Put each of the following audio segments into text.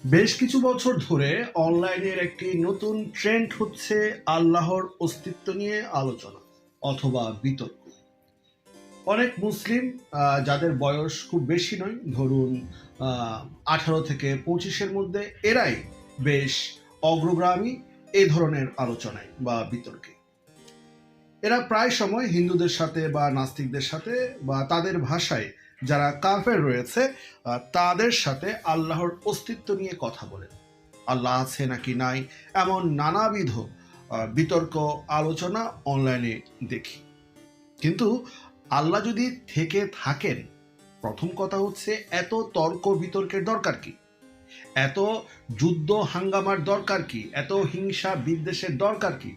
বেশ কিছু বছর ধরে অনলাইনের একটি নতুন ট্রেন্ড হচ্ছে আল্লাহর অস্তিত্ব নিয়ে আলোচনা অথবা বিতর্ক। অনেক মুসলিম যাদের বয়স খুব বেশি নয়, ধরুন 18 থেকে 25-এর মধ্যে, এরাই বেশ অগ্রগামী এই ধরনের আলোচনায় বা বিতর্কে। এরা প্রায় সময় হিন্দুদের সাথে বা নাস্তিকদের সাথে বা তাদের ভাষায় যারা কাফের রয়েছে তাদের সাথে আল্লাহর অস্তিত্ব নিয়ে কথা বলেন। আল্লাহ আছে নাকি নাই, এমন নানাবিধ বিতর্ক আলোচনা অনলাইনে দেখি। কিন্তু আল্লাহ যদি থেকে থাকেন, প্রথম কথা হচ্ছে এত তর্ক বিতর্কের দরকার কি? এত যুদ্ধ হাঙ্গামার দরকার কি? এত হিংসা বিদ্বেষের দরকার কি?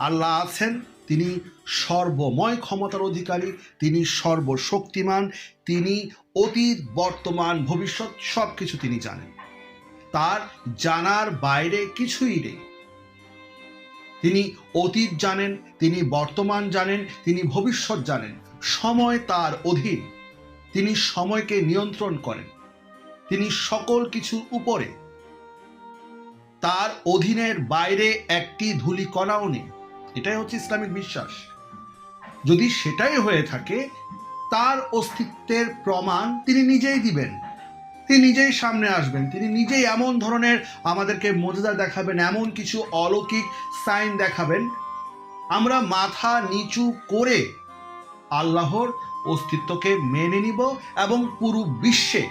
আল্লাহ আছেন, তিনি সর্বময় ক্ষমতার অধিকারী, তিনি সর্বশক্তিমান, তিনি অতীত বর্তমান ভবিষ্যৎ সব কিছু তিনি জানেন। তার জানার বাইরে কিছুই নেই। তিনি অতীত জানেন, তিনি বর্তমান জানেন, তিনি ভবিষ্যৎ জানেন। সময় তার অধীন, তিনি সময়কে নিয়ন্ত্রণ করেন, তিনি সকল কিছুর উপরে। তার অধীনের বাইরে একটি ধূলিকণাও নেই। এটাই হচ্ছে ইসলামিক বিশ্বাস। যদি সেটাই হয়ে থাকে, তার অস্তিত্বের প্রমাণ তিনি নিজেই দিবেন, তিনি নিজেই সামনে আসবেন, তিনি নিজেই এমন ধরনের আমাদেরকে মুজিজা দেখাবেন, এমন কিছু অলৌকিক সাইন দেখাবেন, আমরা মাথা নিচু করে আল্লাহর অস্তিত্বকে মেনে নিব এবং পুরো বিশ্বে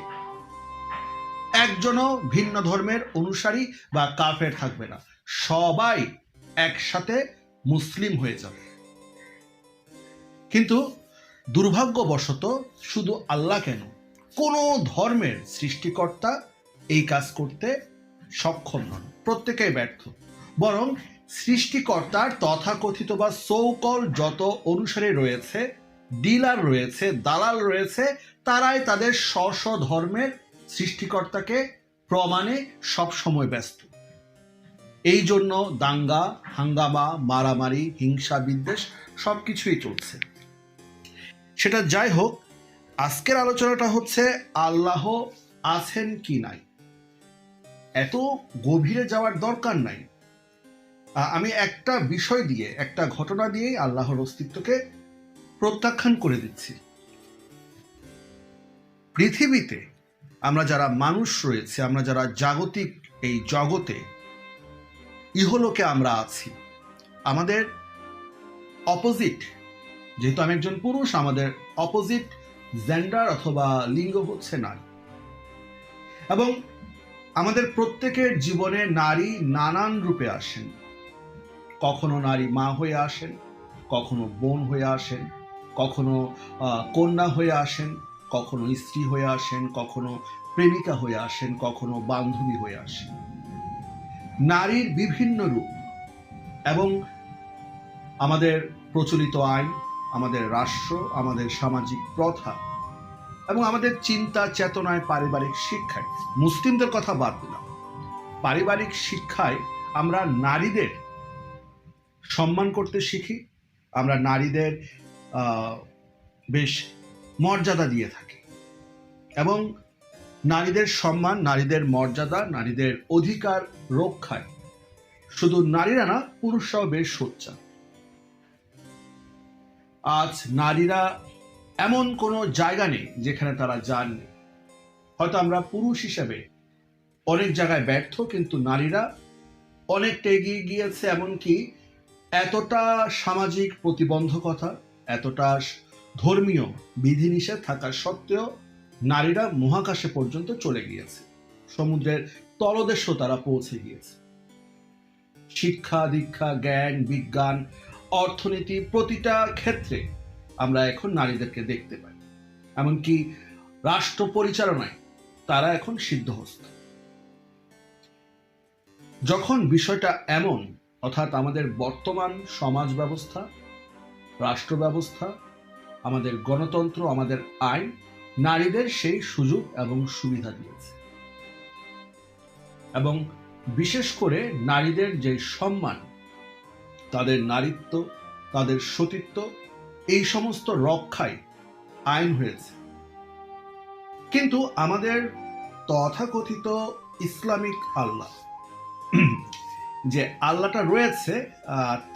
একজনও ভিন্ন ধর্মের অনুসারী বা কাফের থাকবে না, সবাই একসাথে মুসলিম হয়ে যাবে। কিন্তু দুর্ভাগ্যবশত শুধু আল্লাহ কেন, কোনো ধর্মের সৃষ্টিকর্তা এই কাজ করতে সক্ষম নন, প্রত্যেকেই ব্যর্থ। বরং সৃষ্টিকর্তার তথাকথিত বা সৌকল যত অনুসারী রয়েছে, ডিলার রয়েছে, দালাল রয়েছে, তারাই তাদের স্ব ধর্মের সৃষ্টিকর্তাকে প্রমাণে সবসময় ব্যস্ত। এই জন্য দাঙ্গা হাঙ্গামা, মারামারি, হিংসা বিদ্বেষ সবকিছুই চলছে। সেটা যাই হোক, আজকের আলোচনাটা হচ্ছে আল্লাহ আছেন কি নাই। এত গভীরে যাওয়ার দরকার নাই। আমি একটা বিষয় দিয়ে, একটা ঘটনা দিয়েই আল্লাহর অস্তিত্বকে প্রত্যাখ্যান করে দিচ্ছি। পৃথিবীতে আমরা যারা মানুষ রয়েছে, আমরা যারা জাগতিক এই জগতে ইহলোকে আমরা আছি, আমাদের অপোজিট, যেহেতু আমি একজন পুরুষ, আমাদের অপোজিট জেন্ডার অথবা লিঙ্গ হচ্ছে নারী। এবং আমাদের প্রত্যেকের জীবনে নারী নানান রূপে আসেন। কখনো নারী মা হয়ে আসেন, কখনো বোন হয়ে আসেন, কখনো কন্যা হয়ে আসেন, কখনো স্ত্রী হয়ে আসেন, কখনো প্রেমিকা হয়ে আসেন, কখনো বান্ধবী হয়ে আসেন। নারীর বিভিন্ন রূপ এবং আমাদের প্রচলিত আইন, আমাদের রাষ্ট্র, আমাদের সামাজিক প্রথা এবং আমাদের চিন্তা চেতনায়, পারিবারিক শিক্ষায়, মুসলিমদের কথা বাদ দিলাম, পারিবারিক শিক্ষায় আমরা নারীদের সম্মান করতে শিখি। আমরা নারীদের বেশ মর্যাদা দিয়ে থাকি এবং নারীদের সম্মান, নারীদের মর্যাদা, নারীদের অধিকার রক্ষায় শুধু নারীরা না, পুরুষরাও বেশ সোচ্চার। আজ নারীরা এমন কোনো জায়গা নেই যেখানে তারা যাননি। হয়তো আমরা পুরুষ হিসেবে অনেক জায়গায় ব্যর্থ, কিন্তু নারীরা অনেকটা এগিয়ে গিয়েছে। এমনকি এতটা সামাজিক প্রতিবন্ধকতা, এতটা ধর্মীয় বিধিনিষেধ থাকা সত্ত্বেও নারীরা মহাকাশে পর্যন্ত চলে গিয়েছে, সমুদ্রের তলদেশও তারা পৌঁছে গিয়েছে। শিক্ষা দীক্ষা, জ্ঞান বিজ্ঞান, অর্থনীতি, প্রতিটা ক্ষেত্রে আমরা এখন নারীদেরকে দেখতে পাই। এমনকি রাষ্ট্র পরিচালনায় তারা এখন সিদ্ধহস্ত। যখন বিষয়টা এমন, অর্থাৎ আমাদের বর্তমান সমাজ ব্যবস্থা, রাষ্ট্র ব্যবস্থা, আমাদের গণতন্ত্র, আমাদের আইন নারীদের সেই সুযোগ এবং সুবিধা দিয়েছে, এবং বিশেষ করে নারীদের যে সম্মান, তাদের নারীত্ব, তাদের সতীত্ব, এই সমস্ত রক্ষায় আইন হয়েছে। কিন্তু আমাদের তথাকথিত ইসলামিক আল্লাহ, যে আল্লাহটা রয়েছে,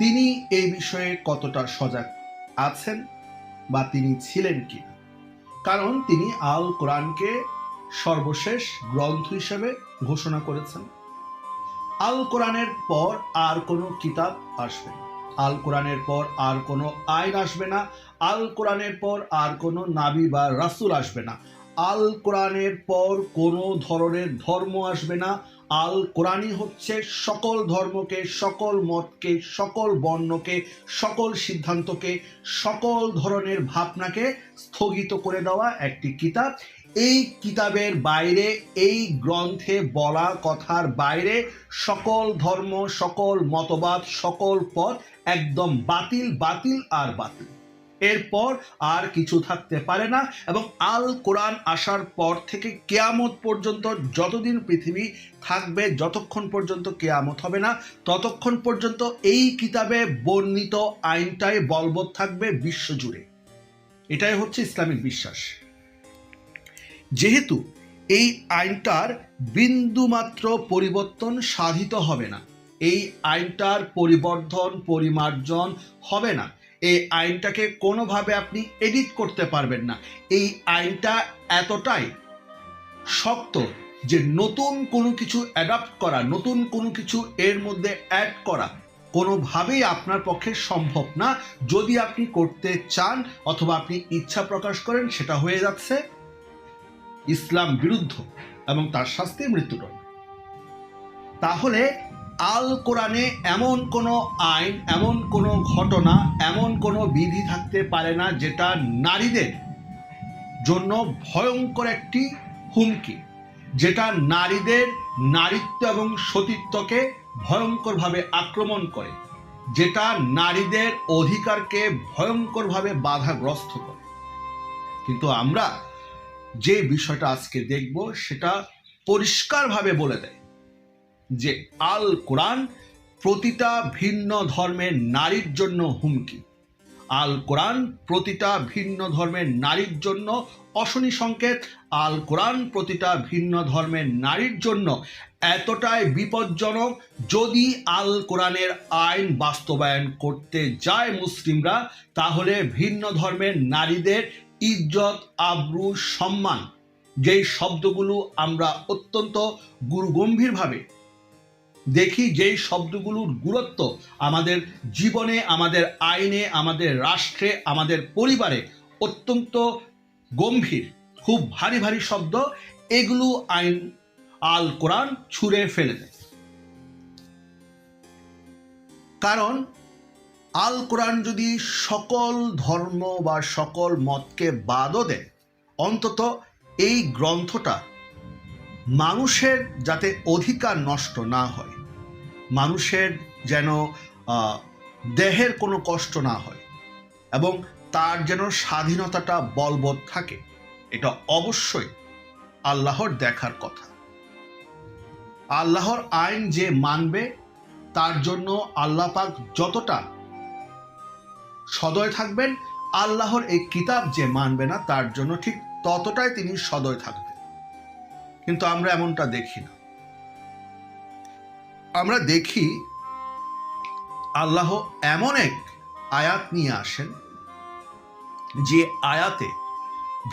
তিনি এই বিষয়ে কতটা সজাগ আছেন বা তিনি ছিলেন কি? কারণ তিনি আল কোরআনকে সর্বশেষ গ্রন্থ হিসেবে ঘোষণা করেছেন। আল কোরআনের পর আর কোনো কিতাব আসবে না, আল কোরআনের পর আর কোনো আইন আসবে না, আল কোরআনের পর আর কোনো নাবী বা রাসূল আসবে না, আল কোরআনের পর কোনো ধরনের ধর্ম আসবে না। আল কোরআনই হচ্ছে সকল ধর্মকে, সকল মতকে, সকল বর্ণকে, সকল সিদ্ধান্তকে, সকল ধরনের ভাবনাকে স্থগিত করে দেওয়া একটি কিতাব। এই কিতাবের বাইরে, এই গ্রন্থে বলা কথার বাইরে সকল ধর্ম, সকল মতবাদ, সকল পথ একদম বাতিল, বাতিল আর বাতিল। এরপর আর কিছু থাকতে পারে না। এবং আল কোরআন আসার পর থেকে কিয়ামত পর্যন্ত যতদিন পৃথিবী থাকবে, যতক্ষণ পর্যন্ত কিয়ামত হবে না, ততক্ষণ পর্যন্ত এই কিতাবে বর্ণিত আইনটাই বলবৎ থাকবে বিশ্বজুড়ে। এটাই হচ্ছে ইসলামিক বিশ্বাস। যেহেতু এই আইনটার বিন্দুমাত্র পরিবর্তন সাধিত হবে না, এই আইনটার পরিবর্ধন পরিমার্জন হবে না, এই আইনটাকে কোনোভাবে আপনি এডিট করতে পারবেন না। এই আইনটা এতটাই শক্ত যে নতুন কোনো কিছু অ্যাডাপ্ট করা, নতুন কোনো কিছু এর মধ্যে অ্যাড করা কোনোভাবেই আপনার পক্ষে সম্ভব না। যদি আপনি করতে চান অথবা আপনি ইচ্ছা প্রকাশ করেন, সেটা হয়ে যাচ্ছে ইসলাম বিরুদ্ধ এবং তার শাস্তি মৃত্যুদণ্ড। তাহলে আল কোরআনে এমন কোনো আইন, এমন কোনো ঘটনা, এমন কোনো বিধি থাকতে পারে না যেটা নারীদের জন্য ভয়ঙ্কর একটি হুমকি, যেটা নারীদের নারীত্ব এবং সতীত্বকে ভয়ঙ্করভাবে আক্রমণ করে, যেটা নারীদের অধিকারকে ভয়ঙ্করভাবে বাধাগ্রস্ত করে। কিন্তু আমরা যে বিষয়টা আজকে দেখব সেটা পরিষ্কারভাবে বলে দেয় যে আল কোরআন প্রতিটা ভিন্ন ধর্মের নারীর জন্য হুমকি। আল কোরআন প্রতিটা ভিন্ন ধর্মের নারীর জন্য অশনি সংকেত। আল কোরআন প্রতিটা ভিন্ন ধর্মের নারীর জন্য এতটাই বিপজ্জনক, যদি আল কোরআনের আইন বাস্তবায়ন করতে যায় মুসলিমরা, তাহলে ভিন্ন ধর্মের নারীদের ইজ্জত, আবরু, সম্মান, যেই শব্দগুলো আমরা অত্যন্ত গুরুগম্ভীরভাবে দেখি, যেই শব্দগুলোর গুরুত্ব আমাদের জীবনে, আমাদের আইনে, আমাদের রাষ্ট্রে, আমাদের পরিবারে অত্যন্ত গম্ভীর, খুব ভারী ভারী শব্দ, এগুলো আইন আল কোরআন ছুঁড়ে ফেলে দেয়। কারণ আল কোরআন যদি সকল ধর্ম বা সকল মতকে বাদও দেয়, অন্তত এই গ্রন্থটা মানুষের যাতে অধিকার নষ্ট না হয়, মানুষের যেন দেহের কোনো কষ্ট না হয় এবং তার যেন স্বাধীনতাটা বলবৎ থাকে, এটা অবশ্যই আল্লাহর দেখার কথা। আল্লাহর আইন যে মানবে তার জন্য আল্লাহ পাক যতটা সদয় থাকবেন, আল্লাহর এই কিতাব যে মানবে না তার জন্য ঠিক ততটাই তিনি সদয় থাকবেন। কিন্তু আমরা এমনটা দেখি না। আমরা দেখি আল্লাহ এমন এক আয়াত নিয়ে আসেন যে আয়াতে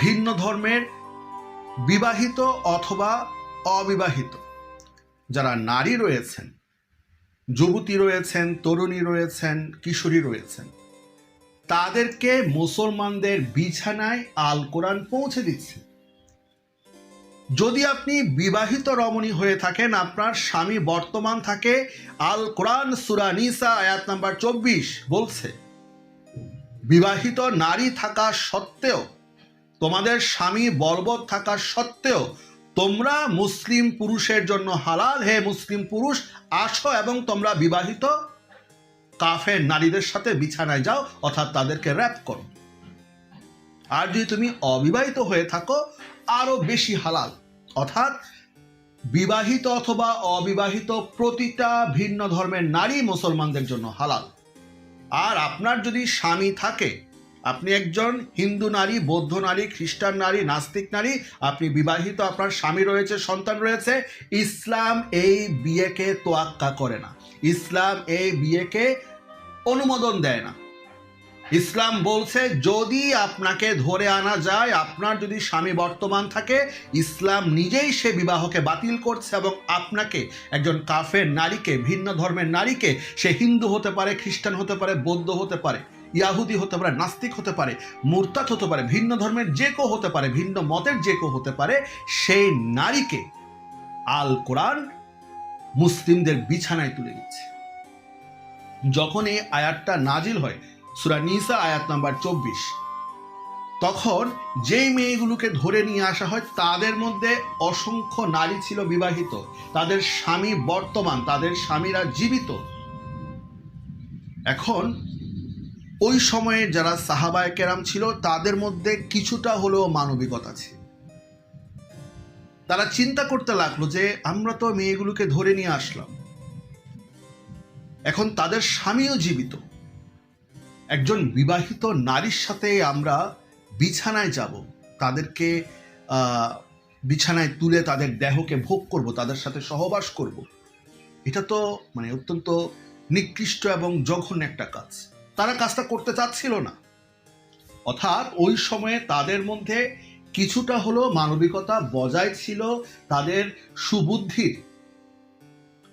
ভিন্ন ধর্মের বিবাহিত অথবা অবিবাহিত যারা নারী রয়েছেন, যুবতী রয়েছেন, তরুণী রয়েছেন, কিশোরী রয়েছেন, তাদেরকে মুসলমানদের বিছানায় আল কোরআন পৌঁছে দিচ্ছে। যদি আপনি বিবাহিত রমণী হয়ে থাকেন, আপনার স্বামী বর্তমান থাকে, আল কোরআন সূরা নিসা আয়াত নাম্বার 24 বলছে, বিবাহিত নারী থাকা সত্ত্বেও, তোমাদের স্বামী বলবৎ থাকা সত্ত্বেও তোমরা মুসলিম পুরুষের জন্য হালাল। হে মুসলিম পুরুষ, আসো এবং তোমরা বিবাহিত কাফের নারীদের সাথে বিছানায় যাও, অর্থাৎ তাদেরকে র্যাপ করো। আর যদি তুমি অবিবাহিত হয়ে থাকো, আরো বেশি হালাল, অর্থাৎ বিবাহিত অথবা অবিবাহিত প্রতিটা ভিন্ন ধর্মের নারী মুসলমানদের জন্য হালাল। আর আপনার যদি স্বামী থাকে, আপনি একজন হিন্দু নারী, বৌদ্ধ নারী, খ্রিস্টান নারী, নাস্তিক নারী, আপনি বিবাহিত, আপনার স্বামী রয়েছে, সন্তান রয়েছে, ইসলাম এই বিয়েকে তোয়াক্কা করে না, ইসলাম এই বিয়েকে অনুমোদন দেয় না। ইসলাম বলছে যদি আপনাকে ধরে আনা যায়, আপনার যদি স্বামী বর্তমান থাকে, ইসলাম নিজেই সে বিবাহকে বাতিল করছে এবং আপনাকে, একজন কাফের নারীকে, ভিন্ন ধর্মের নারীকে, সে হিন্দু হতে পারে, খ্রিস্টান হতে পারে, বৌদ্ধ হতে পারে, ইয়াহুদি হতে পারে, নাস্তিক হতে পারে, মুরতাদ হতে পারে, ভিন্ন ধর্মের যে কেউ হতে পারে, ভিন্ন মতের যে কেউ হতে পারে, সেই নারীকে আল কোরআন মুসলিমদের বিছানায় তুলে দিচ্ছে। যখন এই আয়াতটা নাজিল হয়, সূরা নিসা আয়াত নাম্বার 24, তখন যেই মেয়েগুলোকে ধরে নিয়ে আসা হয় তাদের মধ্যে অসংখ্য নারী ছিল বিবাহিত, তাদের স্বামী বর্তমান, তাদের স্বামীরা জীবিত। এখন ওই সময়ে যারা সাহাবায়ে কেরাম ছিল তাদের মধ্যে কিছুটা হলেও মানবিকতা ছিল। তারা চিন্তা করতে লাগলো যে আমরা তো মেয়েগুলোকে ধরে নিয়ে আসলাম, এখন তাদের স্বামীও জীবিত, একজন বিবাহিত নারীর সাথে আমরা বিছানায় যাব, তাদেরকে বিছানায় তুলে তাদের দেহকে ভোগ করব, তাদের সাথে সহবাস করব, এটা তো মানে অত্যন্ত নিকৃষ্ট এবং জঘন্য একটা কাজ। তারা কাজটা করতে চাচ্ছিল না। অর্থাৎ ওই সময়ে তাদের মধ্যে কিছুটা হলেও মানবিকতা বজায় ছিল, তাদের সুবুদ্ধির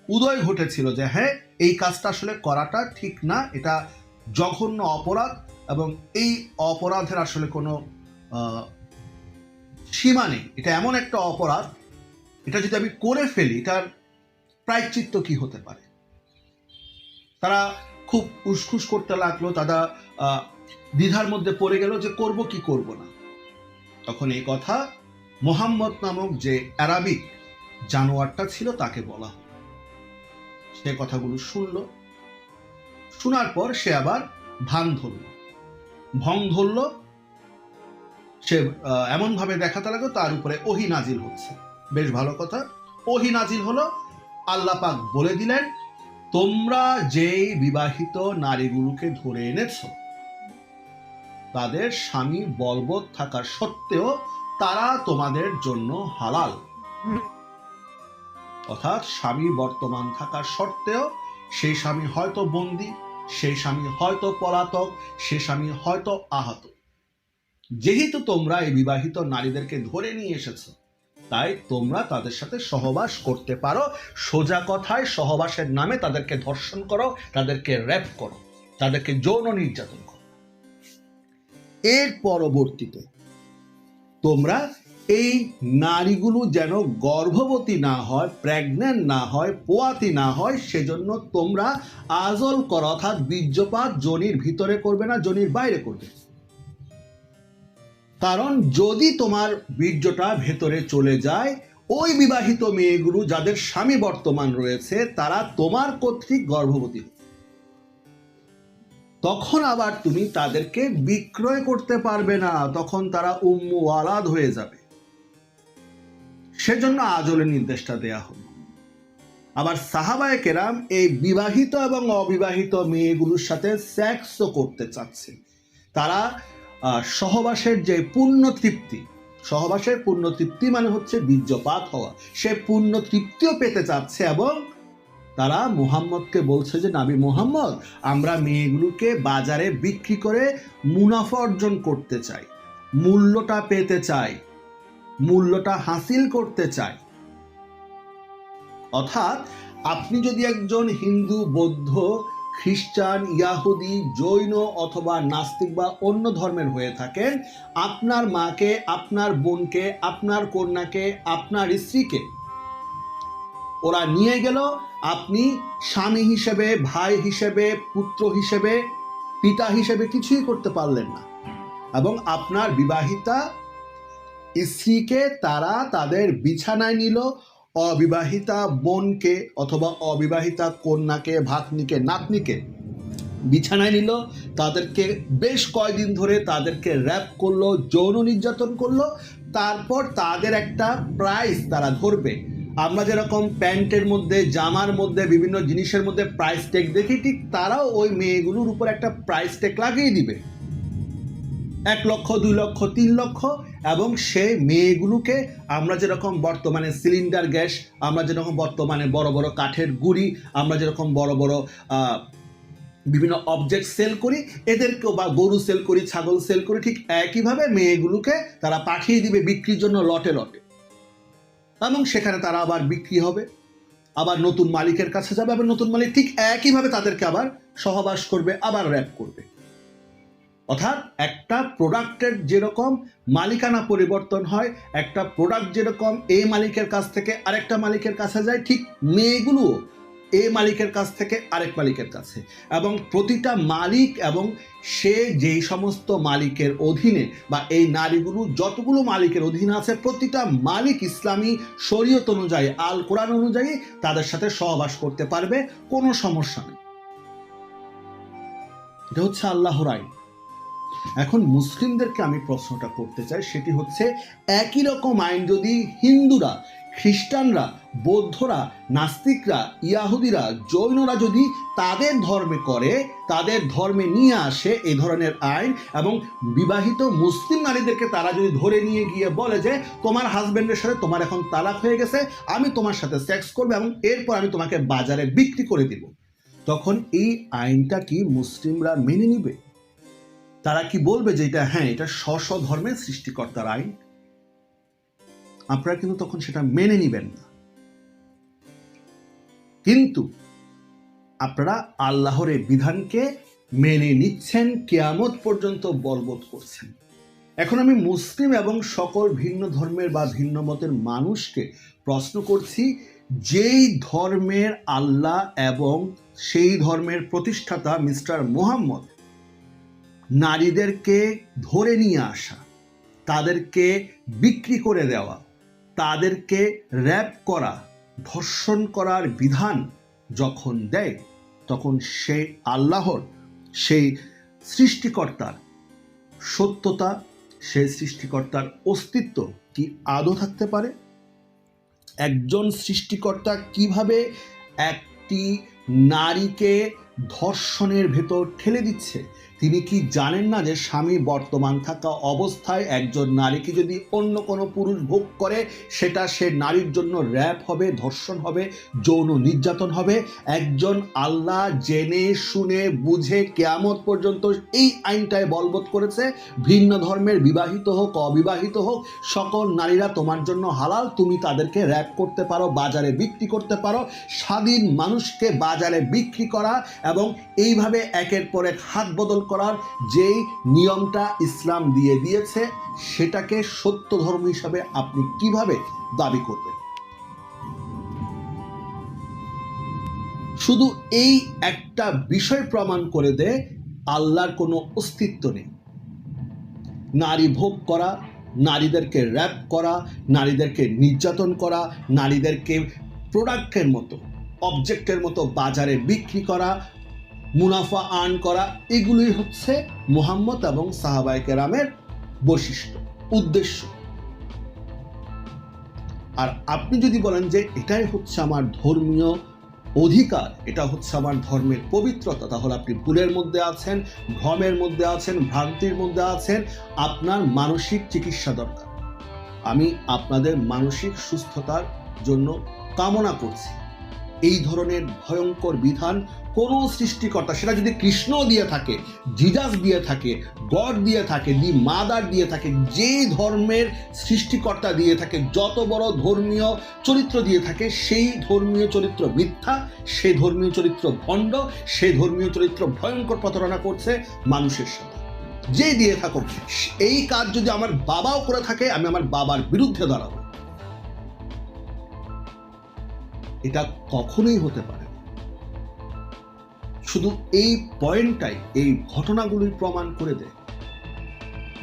উদয় ঘটেছিল যে হ্যাঁ, এই কাজটা আসলে করাটা ঠিক না, এটা জঘন্য অপরাধ এবং এই অপরাধের আসলে কোনো সীমা নেই। এটা এমন একটা অপরাধ, এটা যদি আমি করে ফেলি এটার প্রায়শ্চিত্ত কি হতে পারে। তারা খুব উসখুস করতে লাগলো, তারা দ্বিধার মধ্যে পড়ে গেল যে করব কি করব না। তখন এই কথা মুহাম্মদ নামক যে আরবিক জানোয়ারটা ছিল তাকে বলা হলো। সে কথাগুলো শুনল, শোনার পর সে আবার ভং ধরল। সে এমনভাবে দেখাতে লাগলো তার উপরে ওহী নাজিল হচ্ছে। বেশ ভালো কথা, ওহী নাজিল হলো। আল্লাহ পাক বলে দিলেন, তোমরা যেই বিবাহিত নারীগুলোকে ধরে এনেছো তাদের স্বামী বলবৎ থাকা সত্ত্বেও তারা তোমাদের জন্য হালাল। অর্থাৎ স্বামী বর্তমান থাকা সত্ত্বেও সেই স্বামী হয়তো বন্দী, সেই স্বামী হয়তো পলাতক, সে স্বামী হয়তো আহত, যেহেতু তোমরা এই বিবাহিত নারীদেরকে ধরে নিয়ে এসেছো তাই তোমরা তাদের সাথে সহবাস করতে পারো। সোজা কথায় সহবাসের নামে তাদেরকে ধর্ষণ করো, তাদেরকে রেপ করো, তাদেরকে যৌন নির্যাতন করো। এর পরবর্তীতে তোমরা এই নারীগুলো যেন গর্ভবতী না হয়, প্রেগন্যান্ট না হয়, পোয়াতি না হয়, সেজন্য তোমরা আজল করো, অর্থাৎ বীর্যপাত যোনির ভিতরে করবে না, যোনির বাইরে করবে। কারণ যদি তোমার বীর্যটা ভেতরে চলে যায়, ওই বিবাহিত মেয়েগুলো যাদের স্বামী বর্তমান রয়েছে তারা তোমার কর্তৃক গর্ভবতী, তখন আবার তুমি তাদেরকে বিক্রয় করতে পারবে না, তখন তারা উম্মু ওয়ালাদ হয়ে যাবে। সেজন্য আজলের নির্দেশটা দেয়া হলো। আবার সাহাবায়ে কেরাম এই বিবাহিত এবং অবিবাহিত মেয়েগুলোর সাথে সেক্সও করতে চাচ্ছে। তারা সহবাসের যে পূর্ণ তৃপ্তি, সহবাসের পূর্ণ তৃপ্তি মানে হচ্ছে বীর্যপাত হওয়া, সে পূর্ণ তৃপ্তিও পেতে চাচ্ছে এবং তারা মুহাম্মদকে বলছে যে নবী মুহাম্মদ, আমরা মেয়েগুলোকে বাজারে বিক্রি করে মুনাফা অর্জন করতে চাই, মূল্যটা পেতে চাই, মূল্যটা হাসিল করতে চাই। অর্থাৎ আপনি যদি একজন হিন্দু, বৌদ্ধ, খ্রিস্টান, ইয়াহুদি, জৈন অথবা নাস্তিক বা অন্য ধর্মের হয়ে থাকেন, আপনার মাকে, আপনার বোনকে, আপনার কন্যাকে, আপনার স্ত্রীকে ওরা নিয়ে গেল, আপনি স্বামী হিসেবে, ভাই হিসেবে, পুত্র হিসেবে, পিতা হিসেবে কিছুই করতে পারলেন না এবং আপনার বিবাহিতা স্ত্রীকে তারা তাদের বিছানায় নিল, অবিবাহিতা বোনকে অথবা অবিবাহিতা কন্যাকে, ভাগ্নিকে, নাতনিকে বিছানায় নিল, তাদেরকে বেশ কয়েকদিন ধরে তাদেরকে র্যাপ করলো, যৌন নির্যাতন করলো। তারপর তাদের একটা প্রাইস তারা ধরবে। আমরা যেরকম প্যান্টের মধ্যে, জামার মধ্যে, বিভিন্ন জিনিসের মধ্যে প্রাইস ট্যাগ দেখি, ঠিক তারাও ওই মেয়েগুলোর উপর একটা প্রাইস ট্যাগ লাগিয়ে দিবে। 1 লক্ষ, 2 লক্ষ, 3 লক্ষ, এবং সে মেয়েগুলোকে আমরা যেরকম বর্তমানে সিলিন্ডার গ্যাস, আমরা যেরকম বর্তমানে বড় বড় কাঠের গুঁড়ি, আমরা যেরকম বড় বড় বিভিন্ন অবজেক্ট সেল করি, এদেরকেও বা গরু সেল করি, ছাগল সেল করি, ঠিক একইভাবে মেয়েগুলোকে তারা পাঠিয়ে দিবে বিক্রির জন্য লটে লটে, এবং সেখানে তারা আবার বিক্রি হবে, আবার নতুন মালিকের কাছে যাবে, আবার নতুন মালিক ঠিক একইভাবে তাদেরকে আবার সহবাস করবে, আবার র্যাপ করবে। অর্থাৎ একটা প্রোডাক্টের যেরকম মালিকানা পরিবর্তন হয়, একটা প্রোডাক্ট যেরকম এই মালিকের কাছ থেকে আরেকটা মালিকের কাছে যায়, ঠিক মেয়েগুলোও এই মালিকের কাছ থেকে আরেক মালিকের কাছে, এবং প্রতিটা মালিক এবং সে যেই সমস্ত মালিকের অধীনে বা এই নারীগুলো যতগুলো মালিকের অধীনে আছে, প্রতিটা মালিক ইসলামী শরীয়ত অনুযায়ী, আল কোরআন অনুযায়ী তাদের সাথে সহবাস করতে পারবে, কোনো সমস্যা নেই। এটা হচ্ছে আল্লাহর আইন। এখন মুসলিমদেরকে আমি প্রশ্নটা করতে চাই, সেটি হচ্ছে একই রকম আইন যদি হিন্দুরা, খ্রিস্টানরা, বৌদ্ধরা, নাস্তিকরা, ইয়াহুদিরা, জৈনরা যদি তাদের ধর্মে করে, তাদের ধর্মে নিয়ে আসে এই ধরনের আইন, এবং বিবাহিত মুসলিম নারীদেরকে তারা যদি ধরে নিয়ে গিয়ে বলে যে তোমার হাজব্যান্ডের সাথে তোমার এখন তালাক হয়ে গেছে, আমি তোমার সাথে সেক্স করবো এবং এরপর আমি তোমাকে বাজারে বিক্রি করে দিব, তখন এই আইনটা কি মুসলিমরা মেনে নিবে? তারা কি বলবে যে এটা হ্যাঁ, এটা স্ব ধর্মের সৃষ্টিকর্তার আইন? আপনারা কিন্তু তখন সেটা মেনে নিবেন না, কিন্তু আপনারা আল্লাহর এই বিধানকে মেনে নিচ্ছেন, কিয়ামত পর্যন্ত বলবৎ করছেন। এখন আমি মুসলিম এবং সকল ভিন্ন ধর্মের বা ভিন্ন মতের মানুষকে প্রশ্ন করছি, যেই ধর্মের আল্লাহ এবং সেই ধর্মের প্রতিষ্ঠাতা মিস্টার মুহাম্মদ নারীদেরকে ধরে নিয়ে আসা, তাদেরকে বিক্রি করে দেওয়া, তাদেরকে র্যাপ করা, ধর্ষণ করার বিধান যখন দেয়, তখন সেই আল্লাহর, সেই সৃষ্টিকর্তার সত্যতা, সেই সৃষ্টিকর্তার অস্তিত্ব কি আদৌ থাকতে পারে? একজন সৃষ্টিকর্তা কিভাবে একটি নারীকে ধর্ষণের ভেতর ঠেলে দিচ্ছে? তিনি কি জানেন না যে স্বামী বর্তমান থাকা অবস্থায় একজন নারীকে যদি অন্য কোনো পুরুষ ভোগ করে, সেটা সে নারীর জন্য র্যাপ হবে, ধর্ষণ হবে, যৌন নির্যাতন হবে? একজন আল্লাহ জেনে শুনে বুঝে কিয়ামত পর্যন্ত এই আইনটায় বলবৎ করেছে, ভিন্ন ধর্মের বিবাহিত হোক অবিবাহিত হোক সকল নারীরা তোমার জন্য হালাল, তুমি তাদেরকে র্যাপ করতে পারো, বাজারে বিক্রি করতে পারো। স্বাধীন মানুষকে বাজারে বিক্রি করা এবং এইভাবে একের পর এক হাত বদল করার যেই নিয়মটা ইসলাম দিয়ে দিয়েছে, সেটাকে সত্য ধর্ম হিসাবে আপনি কিভাবে দাবি করবেন? শুধু এই একটা বিষয় প্রমাণ করে দেয় আল্লাহর কোনো অস্তিত্ব নেই। নারী ভোগ করা, নারীদেরকে র্যাপ করা, নারীদেরকে নির্যাতন করা, নারীদেরকে প্রোডাক্টের মতো, অবজেক্টের মতো বাজারে বিক্রি করা, মুনাফা আর্ন করা, এগুলোই হচ্ছে মুহাম্মদ এবং সাহাবায়ে কেরামের বৈশিষ্ট্য, উদ্দেশ্য। আর আপনি যদি বলেন যে এটাই হচ্ছে আমার ধর্মীয় অধিকার, এটা হচ্ছে আমার ধর্মের পবিত্রতা, তাহলে আপনি ভুলের মধ্যে আছেন, ভ্রমের মধ্যে আছেন, ভ্রান্তির মধ্যে আছেন। আপনার মানসিক চিকিৎসা দরকার। আমি আপনাদের মানসিক সুস্থতার জন্য কামনা করছি। এই ধরনের ভয়ঙ্কর বিধান কোনো সৃষ্টিকর্তা, সেটা যদি কৃষ্ণ দিয়ে থাকে, জিজাস দিয়ে থাকে, গড দিয়ে থাকে, দি মাদার দিয়ে থাকে, যে ধর্মের সৃষ্টিকর্তা দিয়ে থাকে, যত বড় ধর্মীয় চরিত্র দিয়ে থাকে, সেই ধর্মীয় চরিত্র মিথ্যা, সেই ধর্মীয় চরিত্র ভণ্ড, সেই ধর্মীয় চরিত্র ভয়ঙ্কর প্রতারণা করছে মানুষের সাথে। যে দিয়ে থাকুক, এই কাজ যদি আমার বাবাও করে থাকে, আমি আমার বাবার বিরুদ্ধে দাঁড়াবো। এটা কখনোই হতে পারে। শুধু এই পয়েন্টটাই, এই ঘটনাগুলোই প্রমাণ করে দেয়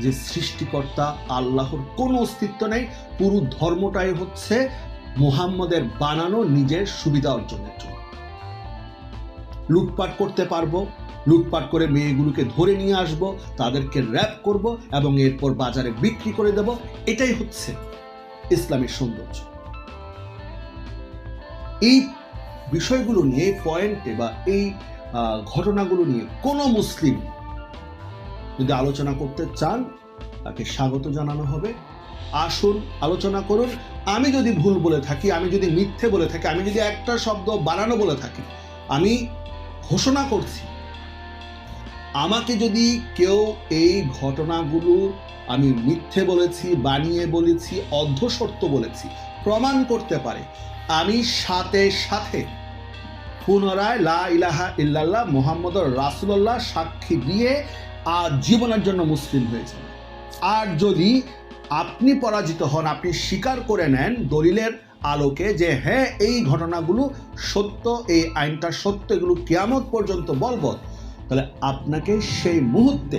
যে সৃষ্টিকর্তা আল্লাহর কোনো অস্তিত্ব নেই। পুরো ধর্মটাই হচ্ছে মুহাম্মদের বানানো নিজের সুবিধা অর্জনের জন্য। লুটপাট করতে পারবো, লুটপাট করে মেয়েগুলোকে ধরে নিয়ে আসবো, তাদেরকে র্যাপ করব এবং এরপর বাজারে বিক্রি করে দেব। এটাই হচ্ছে ইসলামের সৌন্দর্য। এই বিষয়গুলো নিয়ে, পয়েন্টে বা এই ঘটনাগুলো নিয়ে কোনো মুসলিম যদি আলোচনা করতে চান তাকে স্বাগত জানানো হবে। আসুন আলোচনা করুন। আমি যদি ভুল বলে থাকি, আমি যদি মিথ্যে বলে থাকি, আমি যদি একটা শব্দ বানানো বলে থাকি, আমি ঘোষণা করছি, আমাকে যদি কেউ এই ঘটনাগুলো আমি মিথ্যে বলেছি, বানিয়ে বলেছি, অর্ধসত্য বলেছি প্রমাণ করতে পারে, আমি সাথে সাথে পুনরায় লা ইলাহা ইল্লাল্লাহ মুহাম্মদুর রাসূলুল্লাহ সাক্ষী দিয়ে জীবনের জন্য মুসলিম হয়েছেন। আর যদি আপনি পরাজিত হন, আপনি স্বীকার করে নেন দলিলের আলোকে যে হ্যাঁ এই ঘটনাগুলো সত্য, এই আইনটা সত্য, এগুলো কিয়ামত পর্যন্ত বলবৎ, তাহলে আপনাকে সেই মুহূর্তে